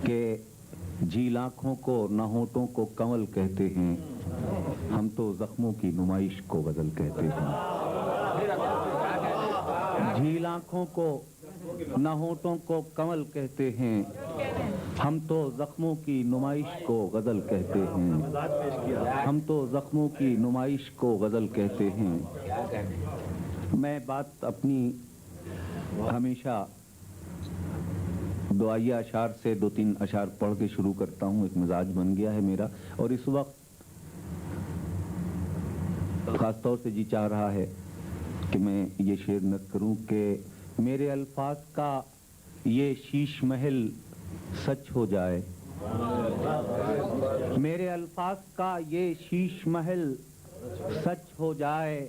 کہ جھیل آنکھوں کو نہ ہونٹوں کو کنول کہتے ہیں، ہم تو زخموں کی نمائش کو غزل کہتے ہیں۔ جھیل آنکھوں کو نہ ہونٹوں کو کنول کہتے ہیں، ہم تو زخموں کی نمائش کو غزل کہتے ہیں، ہم تو زخموں کی نمائش کو غزل کہتے ہیں۔ میں بات اپنی ہمیشہ دعائیہ اشعار سے 2-3 اشعار پڑھ کے شروع کرتا ہوں، ایک مزاج بن گیا ہے میرا، اور اس وقت خاص طور سے جی چاہ رہا ہے کہ میں یہ شعر نقل کروں کہ میرے الفاظ کا یہ شیش محل سچ ہو جائے، میرے الفاظ کا یہ شیش محل سچ ہو جائے،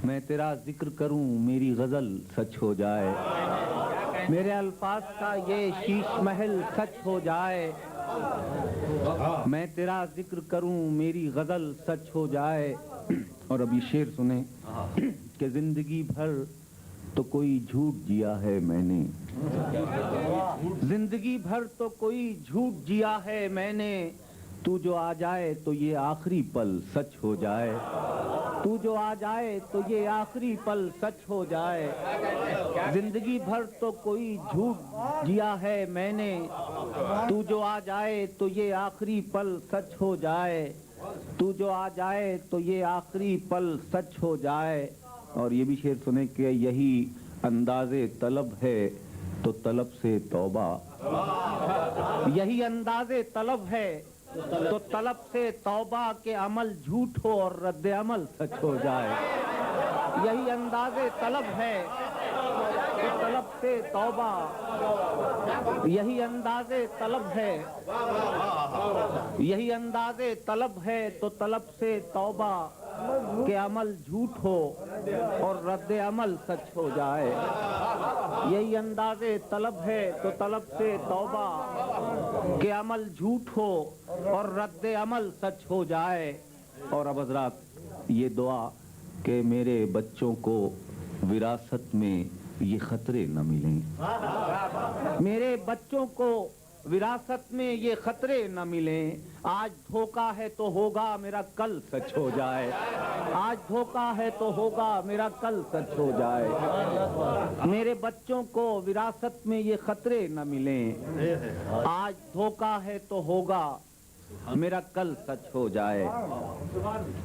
میں تیرا ذکر کروں میری غزل سچ ہو جائے، میرے الفاظ کا یہ شیش محل سچ ہو جائے، میں تیرا ذکر کروں میری غزل سچ ہو جائے۔ اور اب یہ شعر سنیں کہ زندگی بھر تو کوئی جھوٹ جیا ہے میں نے، زندگی بھر تو کوئی جھوٹ جیا ہے میں نے، تو جو آ جائے تو یہ آخری پل سچ ہو جائے، تو جو آ جائے تو یہ آخری پل سچ ہو جائے، زندگی بھر تو کوئی جھوٹ جیا ہے میں نے، تو جو آ جائے تو یہ آخری پل سچ ہو جائے، تو جو آ جائے تو یہ آخری پل سچ ہو جائے۔ اور یہ بھی شعر سنیں کہ یہی انداز طلب ہے تو طلب سے توبہ، یہی انداز طلب ہے تو طلب سے توبہ، کہ عمل جھوٹ ہو اور رد عمل سچ ہو جائے، یہی انداز طلب ہے تو طلب سے توبہ، یہی انداز طلب ہے، یہی انداز طلب ہے تو طلب سے توبہ، کہ عمل جھوٹ ہو اور رد عمل سچ ہو جائے، یہی انداز طلب ہے تو طلب سے توبہ، کہ عمل جھوٹ ہو اور رد عمل سچ ہو جائے۔ اور اب حضرات یہ دعا کہ میرے بچوں کو وراثت میں یہ خطرے نہ ملیں، میرے بچوں کو وراثت میں یہ خطرے نہ ملیں، آج دھوکا ہے تو ہوگا میرا کل سچ ہو جائے، آج دھوکا ہے تو ہوگا میرا کل سچ ہو جائے، میرے بچوں کو وراثت میں یہ خطرے نہ ملیں، آج دھوکا ہے تو ہوگا میرا کل سچ ہو جائے۔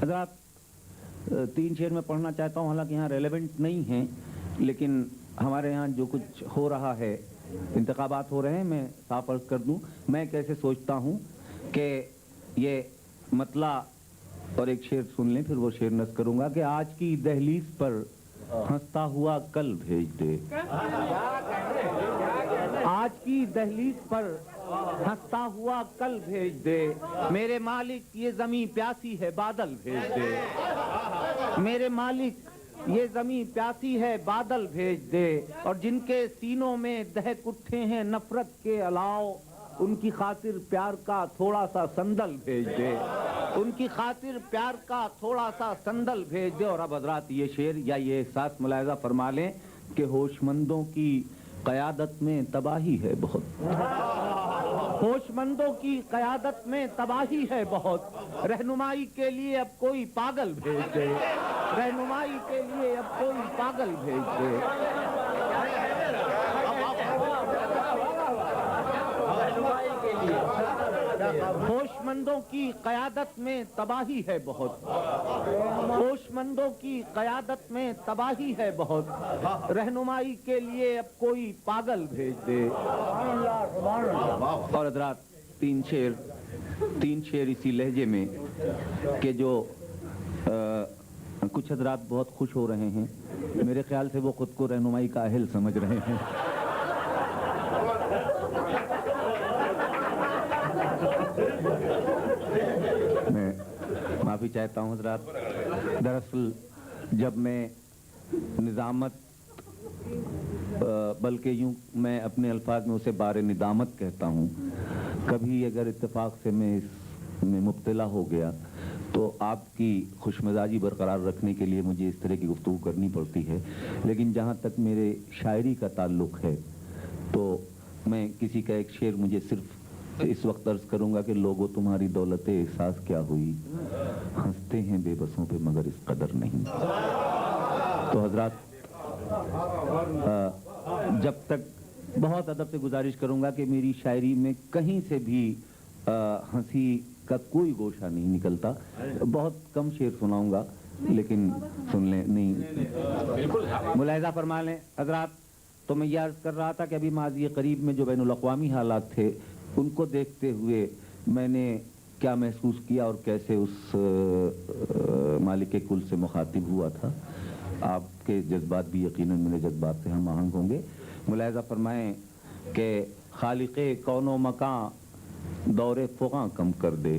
حضرات 3 شعر میں پڑھنا چاہتا ہوں، حالانکہ یہاں ریلیونٹ نہیں ہیں، لیکن ہمارے یہاں جو کچھ ہو رہا ہے، انتخابات ہو رہے ہیں، میں صاف عرض کر دوں میں کیسے سوچتا ہوں کہ یہ مطلع، اور ایک شعر سن لیں پھر وہ شعر نقل کروں گا کہ آج کی دہلیز پر ہنستا ہوا کل بھیج دے، آج کی دہلیز پر ہنستا ہوا کل بھیج دے، میرے مالک یہ زمیں پیاسی ہے بادل بھیج دے، میرے مالک یہ زمیں پیاسی ہے بادل بھیج دے، اور جن کے سینوں میں دہک اٹھے ہیں نفرت کے الاؤ، ان کی خاطر پیار کا تھوڑا سا سندل بھیج دے، ان کی خاطر پیار کا تھوڑا سا سندل بھیج دے۔ اور اب حضرات یہ شعر یا یہ احساس ملاحظہ فرما لیں کہ ہوش مندوں کی قیادت میں تباہی ہے بہت، ہوش مندوں کی قیادت میں تباہی ہے بہت، رہنمائی کے لیے اب کوئی پاگل بھیج دے، رہنمائی کے لیے اب کوئی پاگل بھیج دے، ہوش مندوں کی قیادت میں تباہی ہے بہت، ہوش مندوں کی قیادت میں تباہی ہے بہت، رہنمائی کے لیے اب کوئی پاگل بھیج دے۔ اور حضرات 3 شعر اسی لہجے میں کہ جو کچھ حضرات بہت خوش ہو رہے ہیں، میرے خیال سے وہ خود کو رہنمائی کا اہل سمجھ رہے ہیں۔ میں معافی چاہتا ہوں حضرات، دراصل جب میں نظامت، بلکہ یوں میں اپنے الفاظ میں اسے بار ندامت کہتا ہوں، کبھی اگر اتفاق سے میں اس میں مبتلا ہو گیا تو آپ کی خوش مزاجی برقرار رکھنے کے لیے مجھے اس طرح کی گفتگو کرنی پڑتی ہے، لیکن جہاں تک میرے شاعری کا تعلق ہے تو میں کسی کا ایک شعر مجھے صرف اس وقت عرض کروں گا کہ لوگوں تمہاری دولت احساس کیا ہوئی، ہنستے ہیں بے بسوں پہ مگر اس قدر نہیں۔ تو حضرات جب تک بہت ادب سے گزارش کروں گا کہ میری شاعری میں کہیں سے بھی ہنسی کا کوئی گوشہ نہیں نکلتا، بہت کم شعر سناؤں گا لیکن سن لیں، نہیں ملاحظہ فرما لیں حضرات۔ تو میں یہ عرض کر رہا تھا کہ ابھی ماضی قریب میں جو بین الاقوامی حالات تھے ان کو دیکھتے ہوئے میں نے کیا محسوس کیا اور کیسے اس مالک کل سے مخاطب ہوا تھا۔ آپ کے جذبات بھی یقیناً میرے جذبات سے ہم آہنگ ہوں گے۔ ملاحظہ فرمائیں کہ خالق کون و مکان دور فغاں کم کر دے،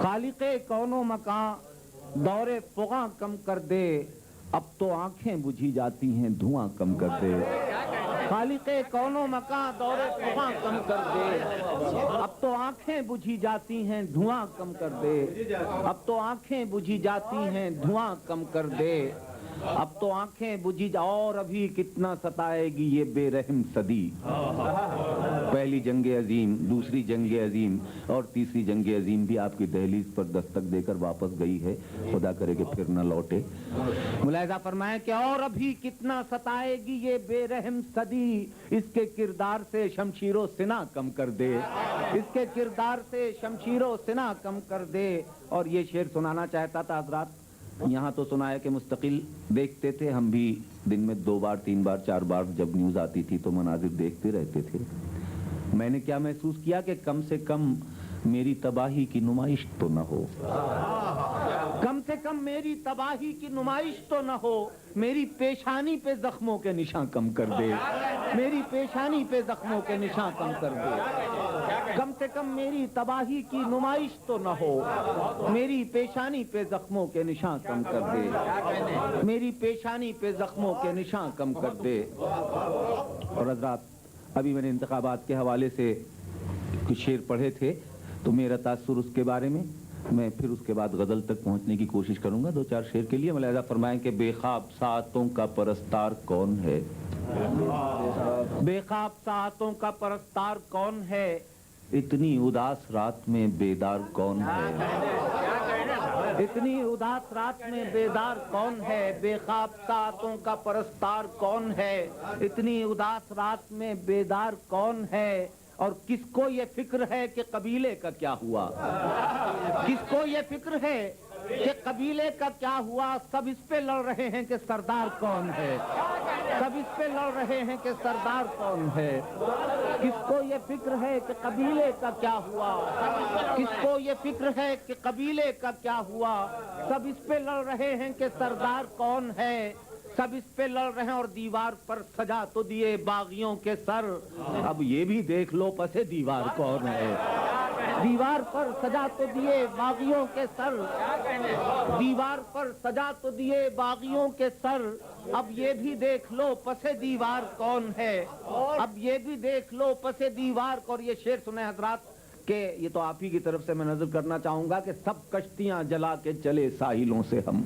خالق کون و مکان دور فغاں کم کر دے، اب تو آنکھیں بجھی جاتی ہیں دھواں کم کر دے، خالق کون و مکان دور فغاں کم کر دے، اب تو آنکھیں بجھی جاتی ہیں دھواں کم کر دے، اب تو آنکھیں بجھی جاتی ہیں دھواں کم کر دے، اب تو آنکھیں بجھی اور ابھی کتنا ستائے گی یہ بے رحم صدی۔ پہلی جنگ عظیم، دوسری جنگ عظیم اور تیسری جنگ عظیم بھی آپ کی دہلیز پر دستک دے کر واپس گئی ہے، خدا کرے کہ پھر نہ لوٹے۔ ملاحظہ فرمائیں کہ اور ابھی کتنا ستائے گی یہ بے رحم صدی، اس کے کردار سے شمشیر و سنا کم کر دے، اس کے کردار سے شمشیر و سنا کم کر دے۔ اور یہ شعر سنانا چاہتا تھا حضرات، یہاں تو سنا ہے کہ مستقل دیکھتے تھے ہم بھی، دن میں 2 بار 3 بار 4 بار جب نیوز آتی تھی تو مناظر دیکھتے رہتے تھے۔ میں نے کیا محسوس کیا کہ کم سے کم میری تباہی کی نمائش تو نہ ہو، کم سے کم میری تباہی کی نمائش تو نہ ہو، میری پیشانی پہ زخموں کے نشان کم کر دے، میری پیشانی پہ زخموں کے نشان کم کر دے، کم سے کم میری تباہی کی نمائش تو نہ ہو، میری پیشانی پہ زخموں کے نشان کم کر دے، میری پیشانی پہ زخموں کے نشان کم کر دے۔ اور حضرات ابھی میں نے انتخابات کے حوالے سے کچھ شعر پڑھے تھے تو میرا تاثر اس کے بارے میں پھر اس کے بعد غزل تک پہنچنے کی کوشش کروں گا 2-4 شعر کے لیے۔ ملاحظہ فرمائیں کہ بے خواب ساعتوں کا پرستار کون ہے، بے خواب ساعتوں کا پرستار کون ہے، اتنی اداس رات میں بیدار کون ہے، اتنی اداس رات میں بیدار کون ہے، بے خواب ساعتوں کا پرستار کون ہے، اتنی اداس رات میں بیدار کون ہے، اور کس کو یہ فکر ہے کہ قبیلے کا کیا ہوا، کس کو یہ فکر ہے کہ قبیلے کا کیا ہوا، سب اس پہ لڑ رہے ہیں کہ سردار کون ہے، سب اس پہ لڑ رہے ہیں کہ سردار کون ہے، کس کو یہ فکر ہے کہ قبیلے کا کیا ہوا، کس کو یہ فکر ہے کہ قبیلے کا کیا ہوا، سب اس پہ لڑ رہے ہیں کہ سردار کون ہے، سب اس پہ لڑ رہے ہیں اور دیوار پر سجا تو دیے باغیوں کے سر، اب یہ بھی دیکھ لو پس دیوار کون ہے، دیوار پر سجا تو دیے باغیوں کے سر، دیوار پر سجا تو دیے باغیوں کے سر، اب یہ بھی دیکھ لو پس دیوار کون ہے، اب یہ بھی دیکھ لو پس دیوار کو۔ اور یہ شعر سنیں حضرات کہ یہ تو آپ ہی کی طرف سے میں نظر کرنا چاہوں گا کہ سب کشتیاں جلا کے چلے ساحلوں سے ہم،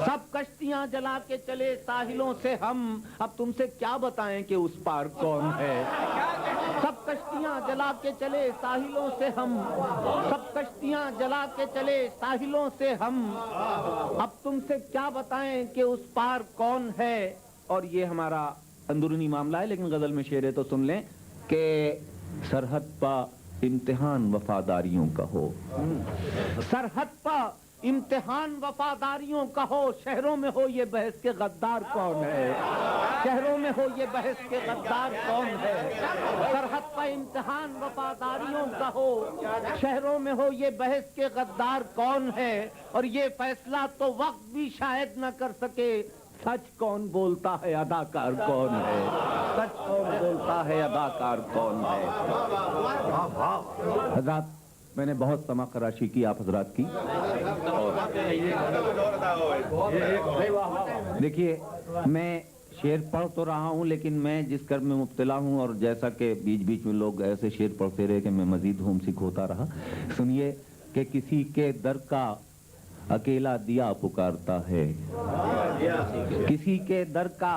سب کشتیاں جلا کے چلے ساحلوں سے ہم، اب تم سے کیا بتائیں کہ اس پار کون ہے، سب کشتیاں جلا کے چلے ساحلوں سے ہم، سب کشتیاں جلا کے چلے ساحلوں سے ہم، اب تم سے کیا بتائیں کہ اس پار کون ہے۔ اور یہ ہمارا اندرونی معاملہ ہے لیکن غزل میں شعر ہے تو سن لیں کہ سرحد پا امتحان وفاداریوں کا ہو، سرحد پا امتحان وفاداریوں کا ہو، شہروں میں ہو یہ بحث کے غدار کون ہے، شہروں میں ہو یہ بحث کے غدار کون ہے، سرحد پا امتحان وفاداریوں کا ہو، شہروں میں ہو یہ بحث کے غدار کون ہے، اور یہ فیصلہ تو وقت بھی شاید نہ کر سکے، سچ کون بولتا ہے اداکار کون ہے، سچ کون بولتا ہے اداکار کون ہے۔ حضرات میں نے بہت سما خراشی کی آپ حضرات کی، دیکھیے میں شعر پڑھ تو رہا ہوں لیکن میں جس کرم میں مبتلا ہوں، اور جیسا کہ بیچ بیچ میں لوگ ایسے شعر پڑھتے رہے کہ میں مزید ہوم سک ہوتا رہا۔ سنیے کہ کسی کے در کا اکیلا دیا پکارتا ہے، کسی کے در کا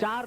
4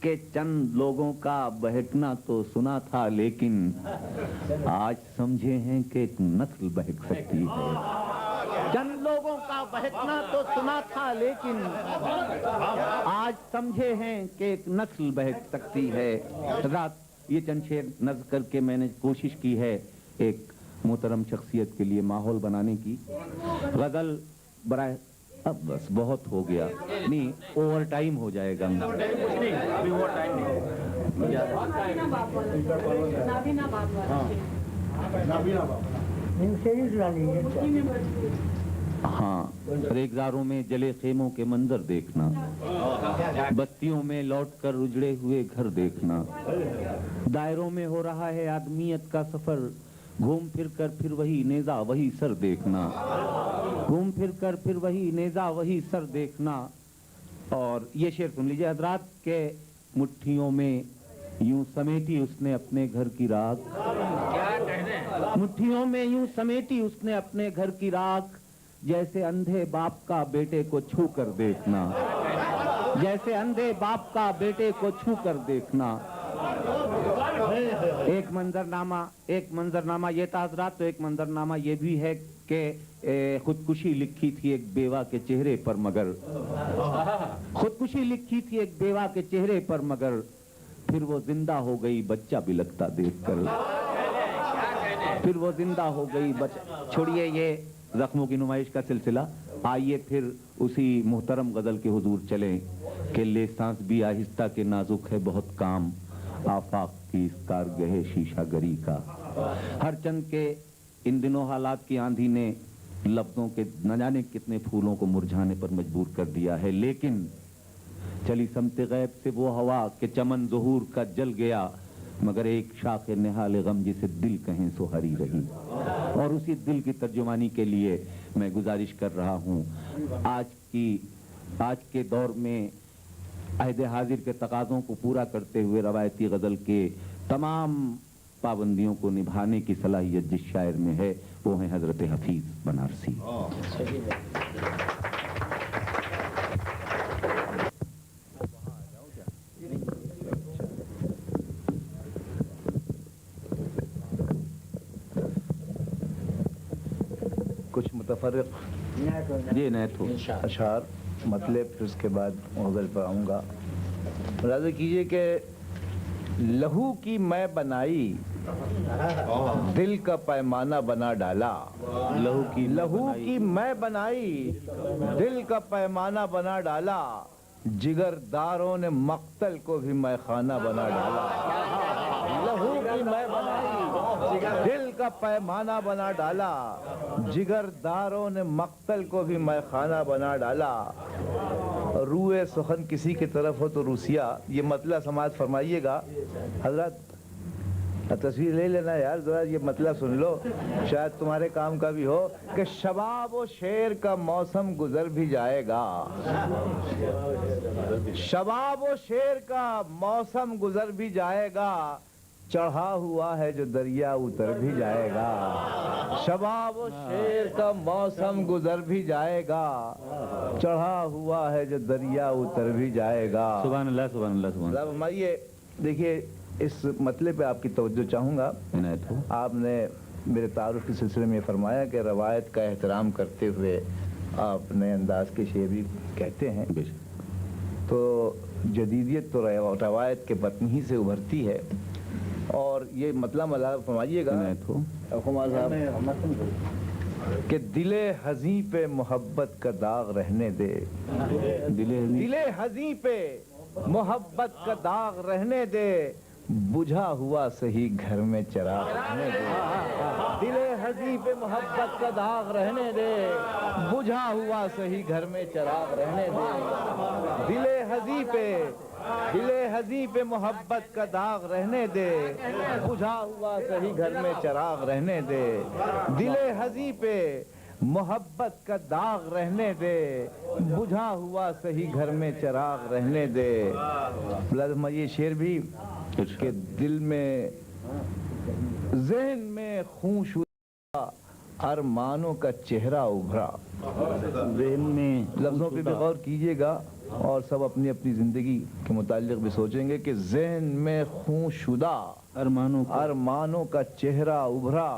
کہ چند لوگوں کا بہکنا تو سنا تھا لیکن آج سمجھے ہیں کہ ایک نسل بہک سکتی ہے. چند لوگوں کا بہکنا تو سنا تھا لیکن آج سمجھے ہیں کہ ایک نسل بہک سکتی ہے. حضرات یہ چند شعر نظم کر کے میں نے کوشش کی ہے ایک محترم شخصیت کے لیے ماحول بنانے کی. غزل برائے اب بس بہت ہو گیا, نہیں اوور ٹائم ہو جائے گا. ہاں, ریگزاروں میں جلے خیموں کے منظر دیکھنا, بستیوں میں لوٹ کر اجڑے ہوئے گھر دیکھنا, دائروں میں ہو رہا ہے آدمیت کا سفر, گھوم پھر کر پھر وہی نیزہ وہی سر دیکھنا, گھوم پھر کر پھر وہی نیزہ وہی سر دیکھنا. اور یہ شعر سن لیجئے حضرات کہ مٹھیوں میں یوں سمیٹی اس نے اپنے گھر کی راکھ, مٹھیوں میں یوں سمیٹی اس نے اپنے گھر کی راکھ, جیسے اندھے باپ کا بیٹے کو چھو کر دیکھنا, جیسے اندھے باپ کا بیٹے کو چھو کر دیکھنا. ایک منظرنامہ یہ تھا حضرات. تو ایک منظرنامہ یہ بھی ہے کہ خودکشی لکھی تھی ایک بیوہ کے چہرے پر مگر, خودکشی لکھی تھی ایک بیوہ کے چہرے پر مگر, پھر وہ زندہ ہو گئی بچہ بھی لگتا دیکھ کر, پھر وہ زندہ ہو گئی بچہ. چھوڑیے یہ زخموں کی نمائش کا سلسلہ, آئیے پھر اسی محترم غزل کے حضور چلیں کہ لے سانس بھی آہستہ کے نازک ہے بہت کام, آفاق کی اس کارگہ شیشہ گری کا. ہر چند کے ان دنوں حالات کی آندھی نے لفظوں کے نہ جانے کتنے پھولوں کو مرجھانے پر مجبور کر دیا ہے, لیکن چلی سمت غیب سے وہ ہوا کہ چمن ظہور کا جل گیا, مگر ایک شاخ نہال غم جسے دل کہیں سو ہری رہی. اور اسی دل کی ترجمانی کے لیے میں گزارش کر رہا ہوں, آج کے دور میں عہد حاضر کے تقاضوں کو پورا کرتے ہوئے روایتی غزل کے تمام پابندیوں کو نبھانے کی صلاحیت جس شاعر میں ہے وہ ہیں حضرت حفیظ بنارسی. کچھ متفرق یہ نیت ہو اشعار مطلب, پھر اس کے بعد غزل پر آؤں گا. ملاحظہ کیجئے کہ لہو کی میں بنائی دل کا پیمانہ بنا ڈالا, لہو کی میں بنائی دل کا پیمانہ بنا ڈالا, جگر داروں نے مقتل کو بھی میں خانہ بنا ڈالا. لہو کی میں بنائی دل کا پیمانہ بنا ڈالا, جگر داروں نے مقتل کو بھی میں خانہ بنا ڈالا. روئے سخن کسی کی طرف ہو تو روسیہ, یہ مطلب سماعت فرمائیے گا. حضرت تصویر لے لینا یار, ذرا یہ مطلب سن لو, شاید تمہارے کام کا بھی ہو. کہ شباب و شیر کا موسم گزر بھی جائے گا, شباب و شیر کا موسم گزر بھی جائے گا, چڑھا ہوا ہے جو دریا اتر بھی جائے گا. شباب و شیر کا موسم گزر بھی جائے گا, چڑھا ہوا ہے جو دریا اتر بھی جائے گا. سبحان اللہ سبحان اللہ سبحان اللہ. ہماری دیکھیے اس مطلب پہ آپ کی توجہ چاہوں گا. آپ نے میرے تعارف کے سلسلے میں فرمایا کہ روایت کا احترام کرتے ہوئے آپ نئے انداز کے شعر بھی کہتے ہیں, تو جدیدیت تو روایت کے بطن ہی سے ابھرتی ہے. اور یہ مطلب فرمائیے گا کہ دل ہزیں پہ محبت کا داغ رہنے دے, دل ہزیں پہ محبت کا داغ رہنے دے, بجھا ہوا صحیح گھر میں چراغ رہنے دے. دل ہزیں پہ محبت کا داغ رہنے دے, بجھا ہوا صحیح گھر میں چراغ رہنے دے. دل ہزیں پہ محبت کا داغ رہنے دے, بجھا ہوا صحیح گھر میں چراغ رہنے دے. دل ہزیں پہ محبت کا داغ رہنے دے, بجھا ہوا صحیح گھر میں چراغ رہنے دے. لازم یہ شعر بھی کہ دل میں ذہن میں خون شدہ ارمانوں کا چہرہ ابھرا. ذہن میں لفظوں پہ بھی غور کیجئے گا اور سب اپنی اپنی زندگی کے متعلق بھی سوچیں گے کہ ذہن میں خون شدہ ارمانوں کا چہرہ ابھرا،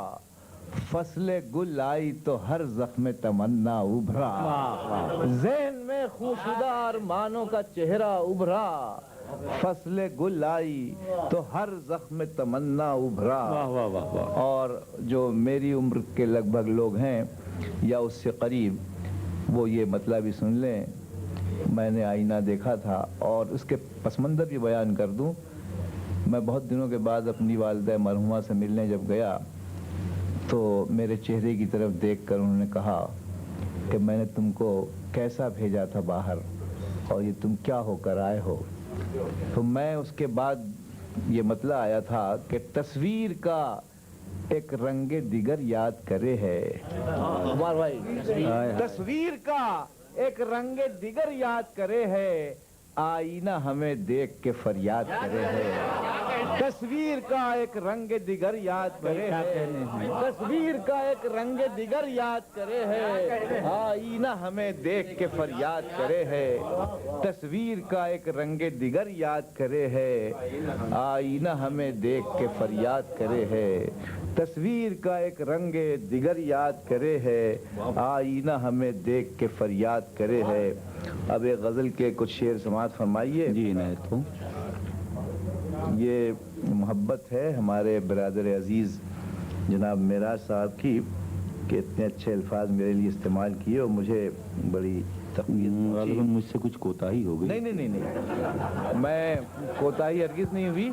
فصل گل آئی تو ہر زخم تمنا ابھرا۔ ذہن میں خون شدہ ارمانوں کا چہرہ ابھرا، فصل گل آئی تو ہر زخم تمنا ابھرا۔ اور جو میری عمر کے لگ بھگ لوگ ہیں یا اس سے قریب، وہ یہ مطلب بھی سن لیں۔ میں نے آئینہ دیکھا تھا، اور اس کے پس منظر بھی بیان کر دوں۔ میں بہت دنوں کے بعد اپنی والدہ مرحومہ سے ملنے جب گیا تو میرے چہرے کی طرف دیکھ کر انہوں نے کہا کہ میں نے تم کو کیسا بھیجا تھا باہر، اور یہ تم کیا ہو کر آئے ہو۔ تو میں اس کے بعد یہ مطلع آیا تھا کہ تصویر کا ایک رنگ دیگر یاد کرے ہے، تصویر کا ایک رنگ دیگر یاد کرے ہے، آئینہ ہمیں دیکھ کے فریاد کرے ہے۔ تصویر کا ایک رنگ دیگر یاد کرے ہے، تصویر کا ایک رنگ دیگر یاد کرے ہے، آئینہ ہمیں دیکھ کے فریاد کرے ہے۔ تصویر کا ایک رنگ دیگر یاد کرے ہے، آئینہ ہمیں دیکھ کے فریاد کرے ہے۔ تصویر کا ایک رنگ دیگر یاد کرے ہے، آئینہ ہمیں دیکھ کے فریاد کرے ہے۔ اب ایک غزل کے کچھ شعر سماعت فرمائیے۔ جی عنایت ہوں۔ یہ محبت ہے ہمارے برادر عزیز جناب معراج صاحب کی کہ اتنے اچھے الفاظ میرے لیے استعمال کیے، اور مجھے بڑی تقویت غالباً مجھ سے کچھ کوتاہی ہو گئی۔ نہیں، میں کوتاہی ہرگز نہیں ہوئی۔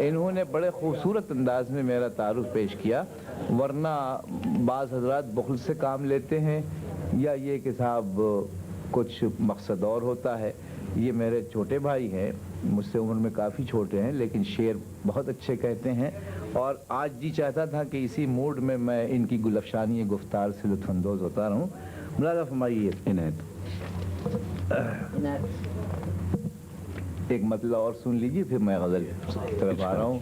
انہوں نے بڑے خوبصورت انداز میں میرا تعارف پیش کیا، ورنہ بعض حضرات بخل سے کام لیتے ہیں، یا یہ کہ صاحب کچھ مقصد اور ہوتا ہے۔ یہ میرے چھوٹے بھائی ہیں، مجھ سے عمر میں کافی چھوٹے ہیں، لیکن شعر بہت اچھے کہتے ہیں، اور آج جی چاہتا تھا کہ اسی موڈ میں میں ان کی گل افشانی گفتار سے لطف اندوز ہوتا رہوں۔ ملازہ فرمائیے عنایت۔ ایک مطلع اور سن لیجیے، پھر میں غزل کی طرف آ رہا ہوں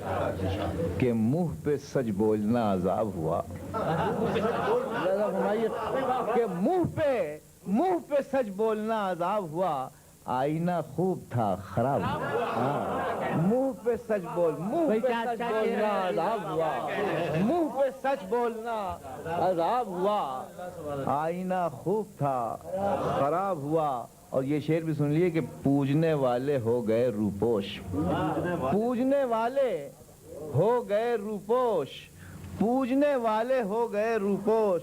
کہ منہ پہ سچ بولنا عذاب ہوا۔ ملازہ فرمائیے کہ منہ پہ سچ بولنا عذاب ہوا، آئینہ خوب تھا خراب ہوا۔ منہ پہ سچ بولنا عذاب ہوا، منہ پہ سچ بولنا عذاب ہوا، آئینہ خوب تھا خراب ہوا۔ اور یہ شعر بھی سن لیے کہ پوجنے والے ہو گئے روپوش، پوجنے والے ہو گئے روپوش، پوجنے والے ہو گئے روپوش،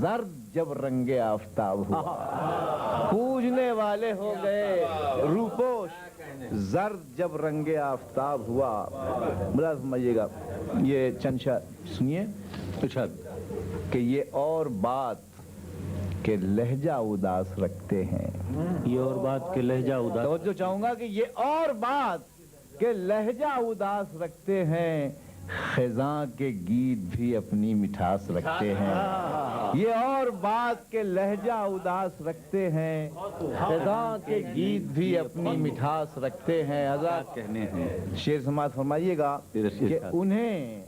زرد جب رنگ آفتاب ہوا۔ پوجنے والے ہو گئے روپوش، زرد جب رنگ آفتاب ہوا۔ ملازم سمجھیے گا، یہ چند سنیے کہ یہ اور بات کہ لہجہ اداس رکھتے ہیں، یہ اور بات کہ لہجہ اداس، توجہ چاہوں گا کہ یہ اور بات کہ لہجہ اداس رکھتے ہیں، خزاں کے گیت بھی اپنی مٹھاس رکھتے ہیں۔ یہ اور بات کہ لہجہ اداس رکھتے ہیں، خزاں کے گیت بھی اپنی مٹھاس رکھتے ہیں۔ حضرات کہنے ہیں شعر سماعت فرمائیے گا کہ انہیں،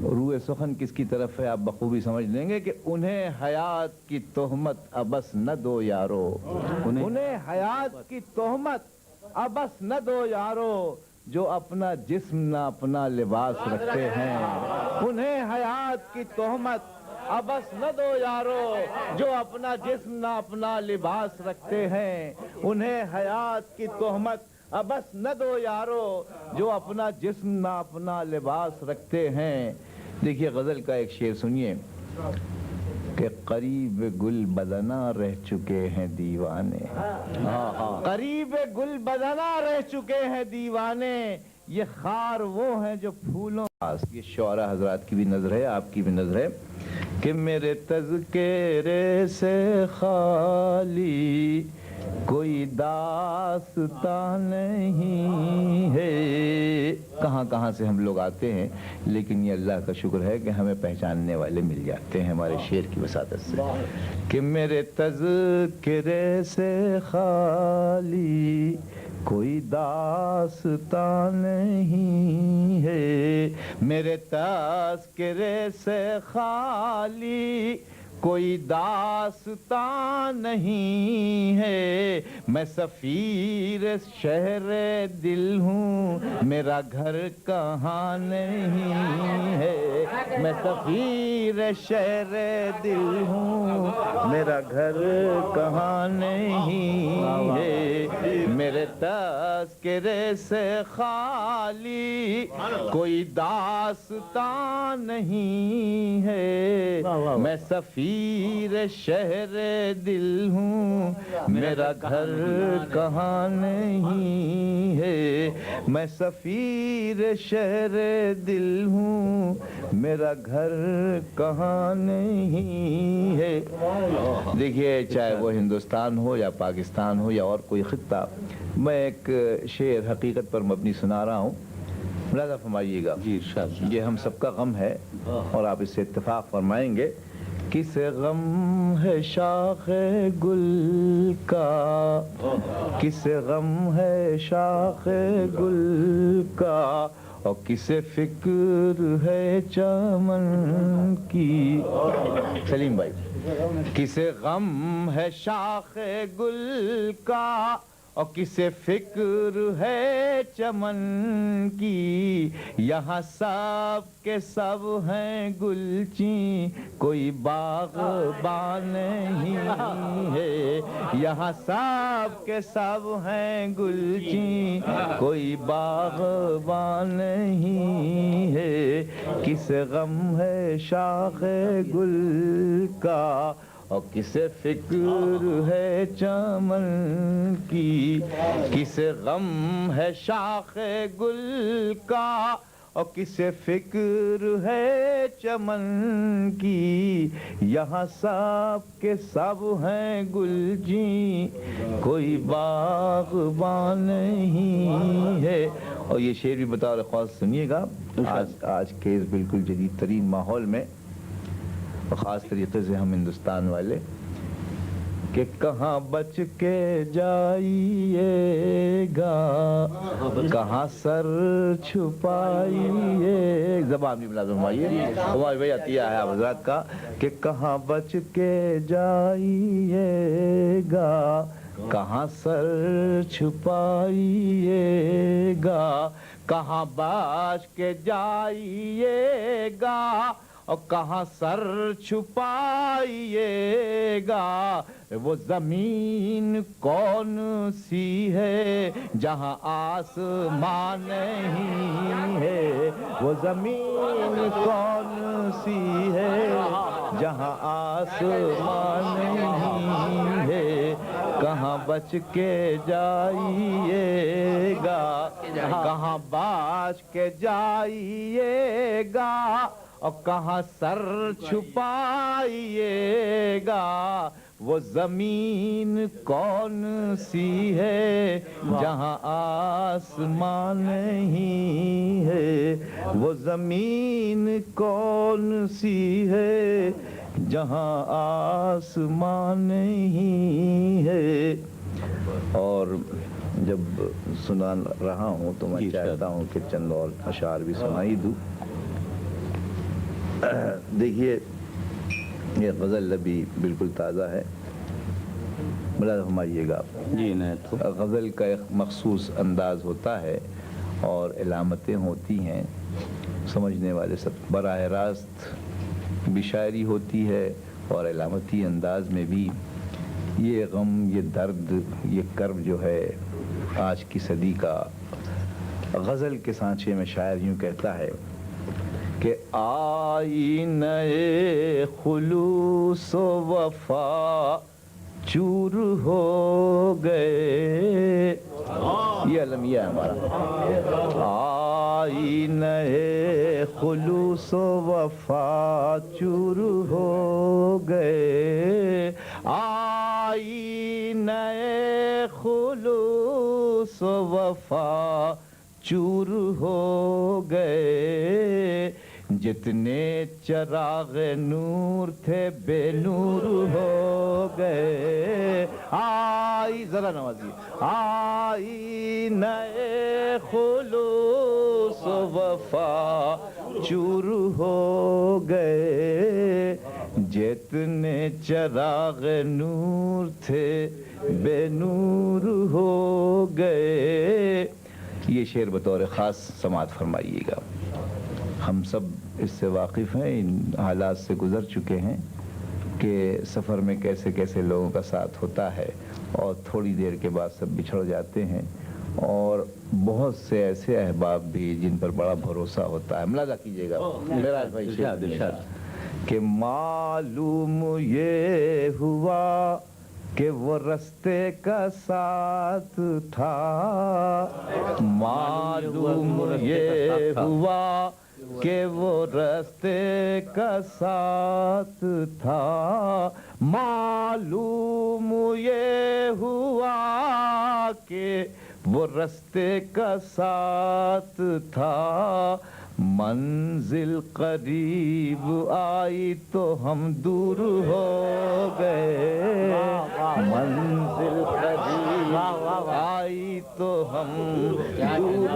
روح سخن کس کی طرف ہے آپ بخوبی سمجھ لیں گے، کہ انہیں حیات کی تہمت ابس نہ دو یارو، انہیں حیات کی تہمت ابس نہ دو یارو، جو اپنا جسم نہ اپنا لباس رکھتے ہیں۔ انہیں حیات کی تہمت ابس نہ دو یارو، جو اپنا جسم نہ اپنا لباس رکھتے ہیں۔ انہیں حیات کی تہمت ابس نہ دو یارو، جو اپنا جسم نہ اپنا لباس رکھتے ہیں۔ دیکھیے غزل کا ایک شعر سنیے کہ قریب گل بدنہ رہ چکے ہیں دیوانے، قریب گل بدنہ رہ چکے ہیں دیوانے، یہ خار وہ ہیں جو پھولوں، یہ شعراء حضرات کی بھی نظر ہے، آپ کی بھی نظر ہے کہ میرے تذکرے سے خالی کوئی داستان نہیں ہے۔ کہاں کہاں سے ہم لوگ آتے ہیں، لیکن یہ اللہ کا شکر ہے کہ ہمیں پہچاننے والے مل جاتے ہیں ہمارے شعر کی وساطت سے، کہ میرے تذکرے سے خالی کوئی داستان نہیں ہے، میرے تذکرے سے خالی کوئی داستان نہیں ہے، میں سفیر شہر دل ہوں، میرا گھر کہاں نہیں ہے، میں سفیر شہر دل ہوں، میرا گھر کہاں نہیں ہے، میرے تذکرے سے خالی کوئی داستان نہیں ہے، میں سفیر شہر دل ہوں، میرا گھر کہاں نہیں ہے، میں سفیر شہر دل ہوں، میرا گھر کہاں نہیں ہے۔ دیکھیے، چاہے وہ ہندوستان ہو یا پاکستان ہو یا اور کوئی خطہ، میں ایک شعر حقیقت پر مبنی سنا رہا ہوں، ملاحظہ فرمائیے گا۔ جی ارشاد۔ یہ ہم سب کا غم ہے اور آپ اس سے اتفاق فرمائیں گے۔ کسے غم ہے شاخ گل کا، کسے غم ہے شاخ گل کا، اور کسے فکر ہے چمن کی۔ سلیم بھائی، کسے غم ہے شاخ گل کا، اور کسے فکر ہے چمن کی، یہاں سب کے سب ہیں گلچین، کوئی باغبان نہیں ہے، یہاں سب کے سب ہیں گلچین، کوئی باغبان نہیں ہے، کسے غم ہے شاخ گل کا، اور کسے فکر ہے چمن کی، کسے غم ہے شاخ گل کا، اور کسے فکر ہے چمن کی، یہاں سب کے سب ہیں گلچین، کوئی باغبان نہیں ہے۔ اور یہ شعر بھی بطور خاص سنیے گا، آج کے اس بالکل جدید ترین ماحول میں، خاص طریقے سے ہم ہندوستان والے، کہ کہاں بچ کے جائیے گا، کہاں سر چھپائیے، زبان بھی ملازم آئیے ہماری بھائی عطیہ ہے آپ حضرات کا، کہ کہاں بچ کے جائیے گا، کہاں سر چھپائیے گا، کہاں بچ کے جائیے گا، اور کہاں سر چھپائیے گا، وہ زمین کون سی ہے جہاں آسمان نہیں ہے، وہ زمین کون سی ہے جہاں آسمان نہیں ہے، کہاں بچ کے جائیے گا، کہاں بچ کے جائیے گا، اور کہاں سر چھپائیے گا، وہ زمین کون سی ہے جہاں آسمان نہیں ہے، وہ زمین کون سی ہے جہاں آسمان نہیں ہے۔ اور جب سنا رہا ہوں تو میں چاہتا ہوں کہ چند اور اشعار بھی سنائی دوں۔ دیکھیے، یہ غزل ابھی بالکل تازہ ہے، ملاحظہ فرمائیے گا۔ جی غزل کا ایک مخصوص انداز ہوتا ہے اور علامتیں ہوتی ہیں، سمجھنے والے سب براہ راست بھی شاعری ہوتی ہے اور علامتی انداز میں بھی۔ یہ غم، یہ درد، یہ کرب جو ہے آج کی صدی کا، غزل کے سانچے میں شاعر یوں کہتا ہے کہ آئینہ خلوص و وفا چور ہو گئے، یہ المیہ ہے ہمارا، آئینہ خلوص و وفا چور ہو گئے، آئینہ خلوص و وفا چور ہو گئے، جتنے چراغ نور تھے بے نور ہو گئے، آئی ذرا نوازی، آئی نئے خلوص و وفا چور ہو گئے، جتنے چراغ نور تھے بے نور ہو گئے. یہ شعر بطور خاص سماعت فرمائیے گا. ہم سب اس سے واقف ہیں, ان حالات سے گزر چکے ہیں کہ سفر میں کیسے کیسے لوگوں کا ساتھ ہوتا ہے اور تھوڑی دیر کے بعد سب بچھڑ جاتے ہیں, اور بہت سے ایسے احباب بھی جن پر بڑا بھروسہ ہوتا ہے. ملاحظہ کیجیے گا میراج بھائی, کہ معلوم یہ ہوا کہ وہ رستے کا ساتھ تھا, معلوم یہ ہوا کہ وہ رستے کا ساتھ تھا, معلوم یہ ہوا کہ وہ رستے کا ساتھ تھا. منزل قریب آئی تو ہم دور ہو گئے, منزل قریب آئی تو ہم دور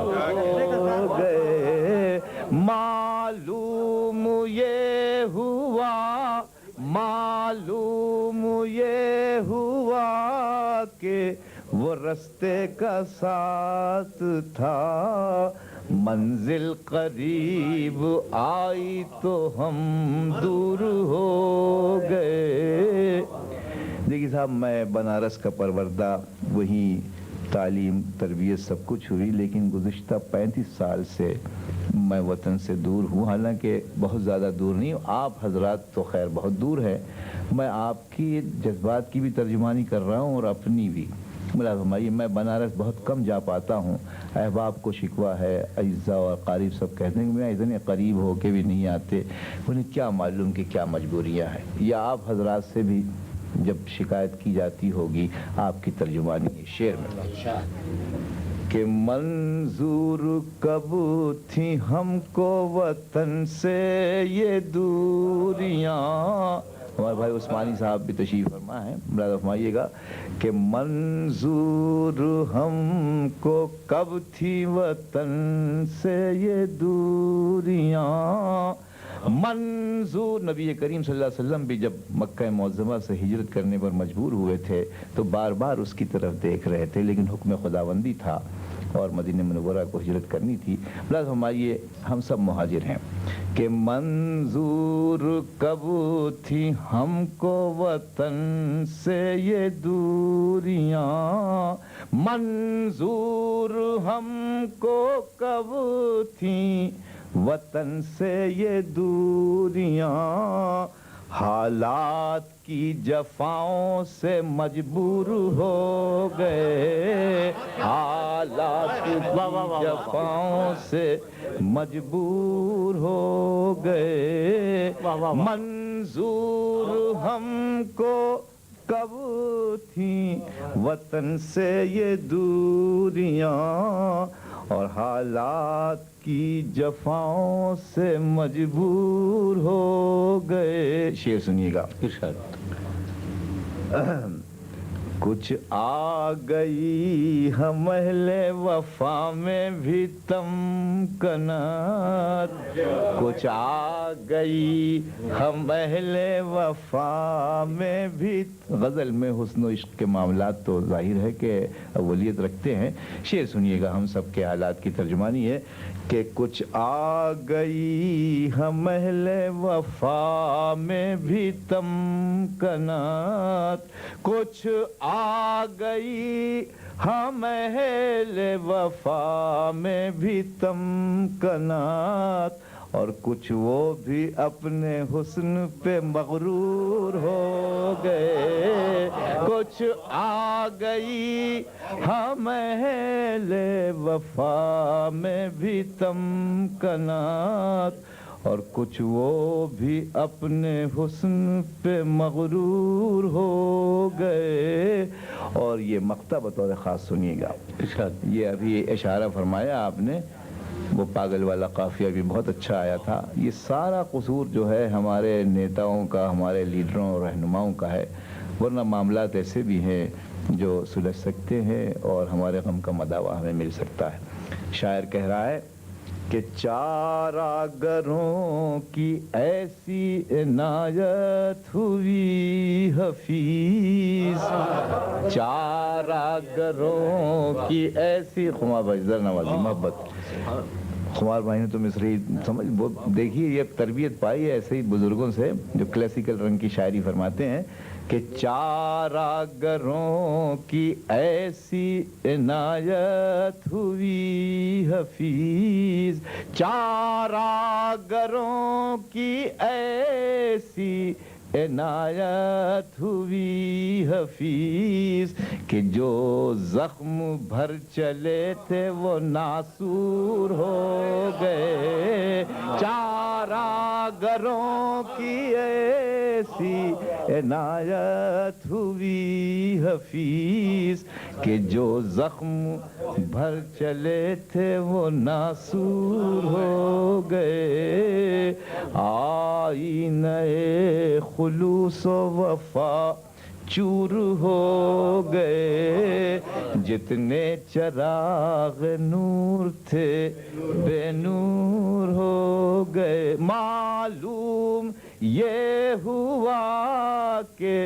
ہو گئے. معلوم یہ ہوا, معلوم یہ ہوا کہ وہ رستے کا ساتھ تھا, منزل قریب آئی تو ہم دور ہو گئے. دیکھیے صاحب, میں بنارس کا پروردہ, وہیں تعلیم تربیت سب کچھ ہوئی, لیکن گزشتہ 35 سال سے میں وطن سے دور ہوں. حالانکہ بہت زیادہ دور نہیں, آپ حضرات تو خیر بہت دور ہے. میں آپ کی جذبات کی بھی ترجمانی کر رہا ہوں اور اپنی بھی. ملا فرمائیے, میں بنارس بہت کم جا پاتا ہوں. احباب کو شکوہ ہے, اعزاء اور قریب سب کہتے ہیں کہ میں اتنے قریب ہو کے بھی نہیں آتے. انہیں کیا معلوم کہ کیا مجبوریاں ہیں. یا آپ حضرات سے بھی جب شکایت کی جاتی ہوگی آپ کی ترجمانی شعر میں, کہ منظور کب تھی ہم کو وطن سے یہ دوریاں. ہمارے بھائی عثمانی صاحب بھی تشریف فرما ہے, ملاحظہ فرمائیے گا کہ منظور ہم کو کب تھی وطن سے یہ دوریاں. منظور نبی کریم صلی اللہ علیہ وسلم بھی جب مکہ معظمہ سے ہجرت کرنے پر مجبور ہوئے تھے تو بار بار اس کی طرف دیکھ رہے تھے, لیکن حکم خداوندی تھا اور مدینہ منورہ کو ہجرت کرنی تھی. پلس ہماری ہم سب مہاجر ہیں, کہ منظور کب تھی ہم کو وطن سے یہ دوریاں, منظور ہم کو کب تھی وطن سے یہ دوریاں. حالات کی جفاؤں سے مجبور ہو گئے, حالات کی جفاؤں سے مجبور ہو گئے. منظور ہم کو کب تھی وطن سے یہ دوریاں, اور حالات کی جفاؤں سے مجبور ہو گئے. شعر سنیے گا. کچھ آ گئی ہم اہل وفا میں بھی تمکنات, کچھ آ گئی ہم اہل وفا میں بھی. غزل میں حسن و عشق کے معاملات تو ظاہر ہے کہ اولیت رکھتے ہیں. شعر سنیے گا, ہم سب کے حالات کی ترجمانی ہے, کہ کچھ آ گئی ہم اہل وفا میں بھی تمکنات, کچھ آ گئی ہم اہل وفا میں بھی تمکنات, اور کچھ وہ بھی اپنے حسن پہ مغرور ہو گئے. کچھ آ گئی ہم اہل وفا میں بھی تمکنات, اور کچھ وہ بھی اپنے حسن پہ مغرور ہو گئے. اور یہ مقطع بطور خاص سنیے گا. یہ ابھی اشارہ فرمایا آپ نے, وہ پاگل والا قافیہ بھی بہت اچھا آیا تھا. یہ سارا قصور جو ہے ہمارے نیتاؤں کا, ہمارے لیڈروں اور رہنماؤں کا ہے, ورنہ معاملات ایسے بھی ہیں جو سلجھ سکتے ہیں اور ہمارے غم کا مداوا ہمیں مل سکتا ہے. شاعر کہہ رہا ہے کہ چاراگروں کی ایسی عنایت ہوئی حفیظ، چاراگروں کی ایسی، خمار بھائی ذرا نوازی محبت، خمار بھائی نے تو مصری سمجھ دیکھیے، یہ تربیت پائی ہے ایسے ہی بزرگوں سے جو کلاسیکل رنگ کی شاعری فرماتے ہیں کہ چاراگروں کی ایسی عنایت ہوئی حفیظ، چاراگروں کی ایسی عنایت ہوئی حفیظ کہ جو زخم بھر چلے تھے وہ ناسور ہو گئے، چاراگروں کی ایسی عنایت ہوئی حفیظ کہ جو زخم بھر چلے تھے وہ ناسور ہو گئے، آئینہ خلوص و وفا چور ہو گئے، جتنے چراغ نور تھے بے نور ہو گئے، معلوم یہ ہوا کہ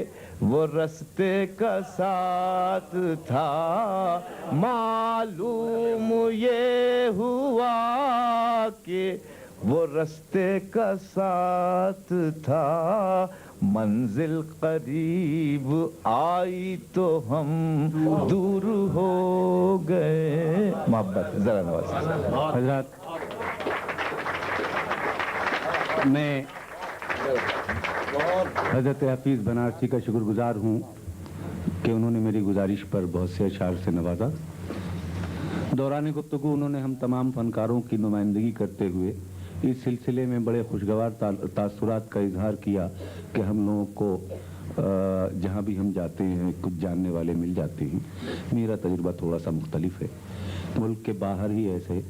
وہ رستے کا ساتھ تھا، معلوم یہ ہوا کہ وہ رستے کا ساتھ تھا، منزل قریب آئی تو ہم دور ہو گئے۔ محبت ذرا نواز حضرات، میں حضرت حفیظ بنارسی کا شکر گزار ہوں کہ انہوں نے میری گزارش پر بہت سے اشعار سے نوازا۔ دوران گفتگو انہوں نے ہم تمام فنکاروں کی نمائندگی کرتے ہوئے اس سلسلے میں بڑے خوشگوار تاثرات کا اظہار کیا کہ ہم لوگوں کو جہاں بھی ہم جاتے ہیں کچھ جاننے والے مل جاتے ہیں۔ میرا تجربہ تھوڑا سا مختلف ہے، ملک کے باہر ہی ایسے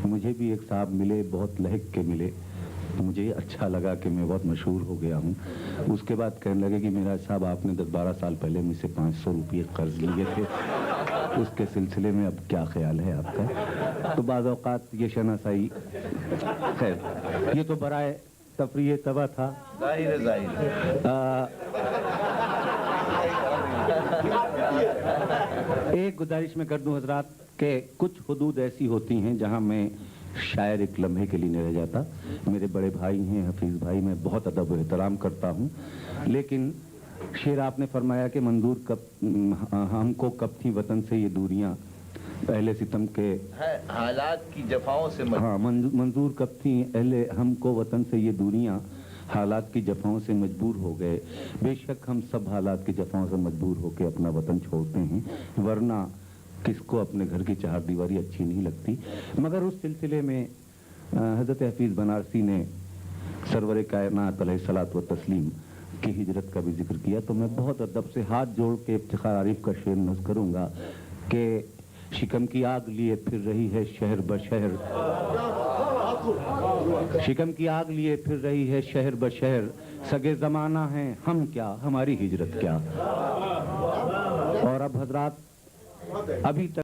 مجھے بھی ایک صاحب ملے، بہت لہک کے ملے، مجھے اچھا لگا کہ میں بہت مشہور ہو گیا ہوں۔ اس کے بعد کہنے لگے کہ میرا صاحب آپ نے 10-12 سال پہلے مجھ سے 500 روپئے قرض لیے تھے، اس کے سلسلے میں اب کیا خیال ہے آپ کا؟ تو بعض اوقات یہ شناسائی، خیر یہ تو برائے تفریح طبع تھا۔ ایک گزارش میں کر دوں حضرات کہ کچھ حدود ایسی ہوتی ہیں جہاں میں شاعر ایک لمحے کے لیے نہیں رہ جاتا۔ میرے بڑے بھائی ہیں حفیظ بھائی، میں بہت ادب و احترام کرتا ہوں، لیکن شعر آپ نے فرمایا کہ منظور کب ہم کو کب تھی وطن سے یہ دوریاں، اہل ستم کے حالات کی جفاؤں سے ہاں منظور کب تھی اہل ہم کو وطن سے یہ دوریاں، حالات کی جفاؤں سے مجبور ہو گئے۔ بے شک ہم سب حالات کی جفاؤں سے مجبور ہو کے اپنا وطن چھوڑتے ہیں، ورنہ کس کو اپنے گھر کی چہار دیواری اچھی نہیں لگتی۔ مگر اس سلسلے میں حضرت حفیظ بنارسی نے سرور کائنات علیہ الصلوۃ والتسلیم کی ہجرت کا بھی ذکر کیا، تو میں بہت ادب سے ہاتھ جوڑ کے افتخار عارف کا شعر نظر کروں گا کہ شکم کی آگ لیے پھر رہی ہے شہر بشہر، شکم کی آگ لیے پھر رہی ہے شہر بشہر، سگے زمانہ ہیں ہم کیا ہماری ہجرت کیا۔ اور اب حضرات ابھی تک